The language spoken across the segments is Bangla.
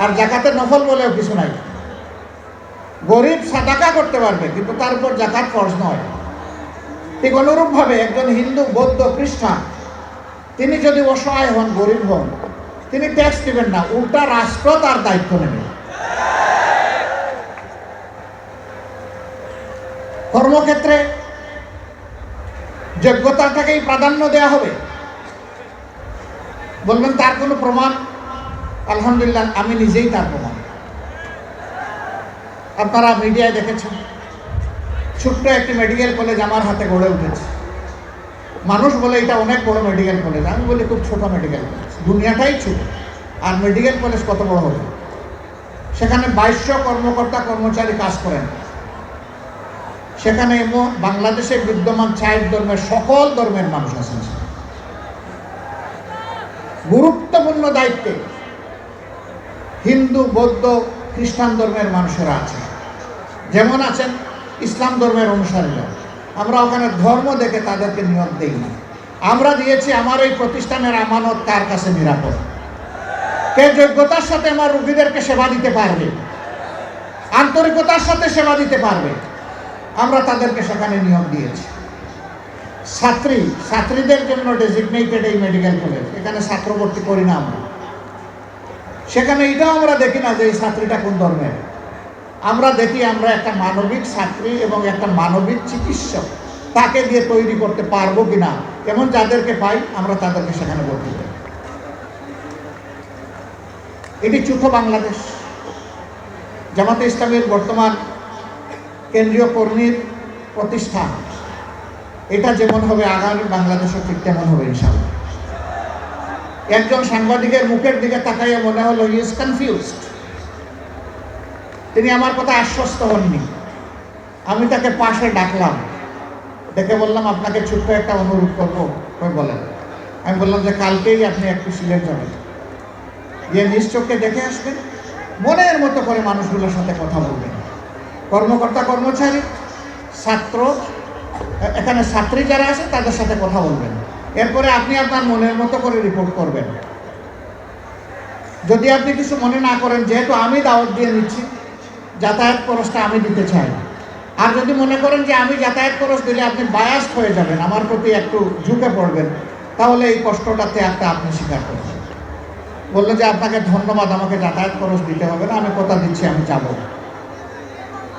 আর জাকাতের নফল বলেও কিছু নাই। গরিব সাদাকা করতে পারবে, কিন্তু তার উপর জাকাত ফরজ নয়। ঠিক অনুরূপভাবে একজন হিন্দু, বৌদ্ধ, খ্রিস্টান তিনি যদি অসহায় হন, গরিব হন, তিনি ট্যাক্স দিবেন না, উল্টা রাষ্ট্র তার দায়িত্ব নেবে। কর্মক্ষেত্রে যোগ্যতাটাকেই প্রাধান্য দেওয়া হবে। বলবেন তার কোনো প্রমাণ? আলহামদুলিল্লাহ, আমি নিজেই তার প্রমাণ। আপনারা মিডিয়ায় দেখেছেন, ছোট্ট একটি মেডিকেল কলেজ আমার হাতে গড়ে উঠেছে। মানুষ বলে এটা অনেক বড় মেডিকেল কলেজ, আমি বলি খুব ছোট মেডিকেল কলেজ। দুনিয়াটাই ছোট, আর মেডিকেল কলেজ কত বড় হবে? সেখানে 2200 কর্মকর্তা কর্মচারী কাজ করেন। সেখানে বাংলাদেশে বিদ্যমান 4 ধর্মের, সকল ধর্মের মানুষ আছেন। গুরুত্বপূর্ণ দায়িত্বে হিন্দু, বৌদ্ধ, খ্রিস্টান ধর্মের মানুষেরা আছে। যেমন আছেন ইসলাম ধর্মের অনুসারীরা, আমরা ওখানে ধর্ম দেখে তাদেরকে নিয়োগ দেই না। আমরা দিয়েছি আমার এই প্রতিষ্ঠানের আমানত কার কাছে নিরাপদ, কে যোগ্যতার সাথে আমার রোগীদেরকে সেবা দিতে পারবে, আন্তরিকতার সাথে সেবা দিতে পারবে, আমরা তাদেরকে সেখানে নিয়োগ দিয়েছি। ছাত্রীদের জন্য ডেজিগনেটেড এই মেডিকেল কলেজ, এখানে ছাত্র ভর্তি করি না আমরা। সেখানে এটাও আমরা দেখি না যে এই ছাত্রীটা কোন ধর্মের। আমরা দেখি আমরা একটা মানবিক ছাত্রী এবং একটা মানবিক চিকিৎসক তাকে দিয়ে তৈরি করতে পারবো কিনা, এমন যাদেরকে পাই আমরা তাদেরকে সেখানে ভর্তি করি। এটি চতুর্থ বাংলাদেশ। জামাতে ইসলামীর বর্তমান কেন্দ্রীয় কর্মীর প্রতিষ্ঠান, এটা যেমন হবে আগামী বাংলাদেশও ঠিক তেমন হবে ইনশাআল্লাহ। একজন সাংবাদিকের মুখের দিকে তাকাইয়া মনে হলো হি ইজ কনফিউজড। তিনি আমার কথা আশ্বস্ত হননি। আমি তাকে পাশে ডাকলাম, ডেকে বললাম আপনাকে ছোট্ট একটা অনুরোধ করবো। বলেন। আমি বললাম যে কালকেই আপনি একটু সিলেট যাবেন, গিয়ে নিজ চোখে দেখে আসবেন, মনের মতো করে মানুষগুলোর সাথে কথা বলবেন, কর্মকর্তা কর্মচারী, ছাত্র, এখানে ছাত্রী যারা আছে তাদের সাথে কথা বলবেন। এরপরে আপনি আপনার মনের মতো করে রিপোর্ট করবেন। যদি আপনি কিছু মনে না করেন, যেহেতু আমি দাওয়াত দিয়ে নিচ্ছি, যাতায়াত খরচটা আমি দিতে চাই। আর যদি মনে করেন যে আমি যাতায়াত খরচ দিলে আপনি বায়াস্ট হয়ে যাবেন, আমার প্রতি একটু ঝুঁকে পড়বেন, তাহলে এই কষ্টটাতে একটা আপনি স্বীকার করবেন। বললো যে আপনাকে ধন্যবাদ, আমাকে যাতায়াত খরচ দিতে হবে না, আমি কথা দিচ্ছি আমি যাব।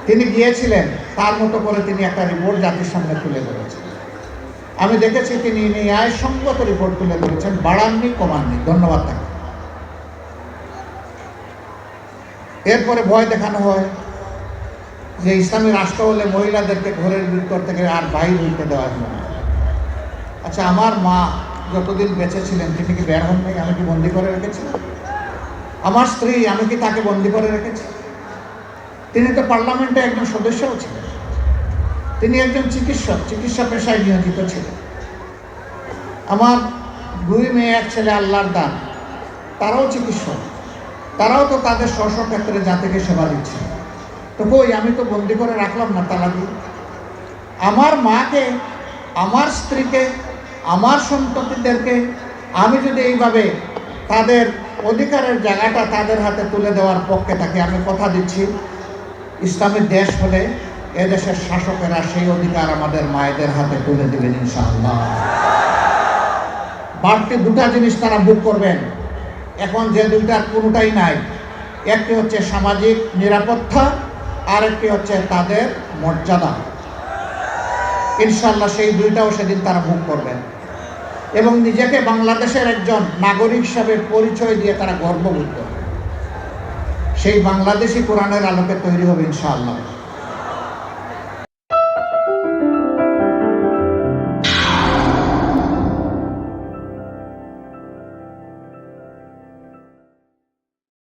তিনি গিয়েছিলেন, তার মতো করে তিনি একটা রিপোর্ট জাতির সামনে তুলে ধরেছেন। আমি দেখেছি তিনি ন্যায়সঙ্গত রিপোর্ট তুলে ধরেছেন, বাড়াননি কমাননি। ধন্যবাদ তাকে। এরপরে ভয় দেখানো হয় যে ইসলামী রাষ্ট্র হলে মহিলাদেরকে ঘরের ভিতর থেকে আর বাইরে হইতে দেওয়া হবে না। আচ্ছা, আমার মা যতদিন বেঁচে ছিলেন তিনি কি বের হন নাই? আমি কি বন্দি করে রেখেছিলাম? আমার স্ত্রী, আমি কি তাকে বন্দি করে রেখেছি? তিনি তো পার্লামেন্টে একজন সদস্যও ছিলেন। তিনি একজন চিকিৎসক, চিকিৎসা পেশায় নিয়োজিত ছিলেন। আমার 2 মেয়ে 1 ছেলে আল্লাহর দান, তারাও চিকিৎসক, তারাও তো তাদের স্ব ক্ষেত্রে জাতিকে সেবা দিচ্ছে। তো কই, আমি তো বন্দি করে রাখলাম না তালা দিয়ে। আমার মাকে, আমার স্ত্রীকে, আমার সন্ততিদেরকে আমি যদি এইভাবে তাদের অধিকারের জায়গাটা তাদের হাতে তুলে দেওয়ার পক্ষে থাকি, আমি কথা দিচ্ছি ইসলামের দেশ হলে এদেশের শাসকেরা সেই অধিকার আমাদের মায়েদের হাতে তুলে দেবেন ইনশাআল্লাহ। বাড়তি 2টা জিনিস তারা ভোগ করবেন, এখন যে 2টার কোনোটাই নাই। একটি হচ্ছে সামাজিক নিরাপত্তা, আর একটি হচ্ছে তাদের মর্যাদা। ইনশাআল্লাহ সেই 2টাও সেদিন তারা ভোগ করবেন এবং নিজেকে বাংলাদেশের একজন নাগরিক হিসাবে পরিচয় দিয়ে তারা গর্ববোধ করবে। সেই বাংলাদেশি কোরআনের আলোকে তৈরি হবে ইনশাআল্লাহ।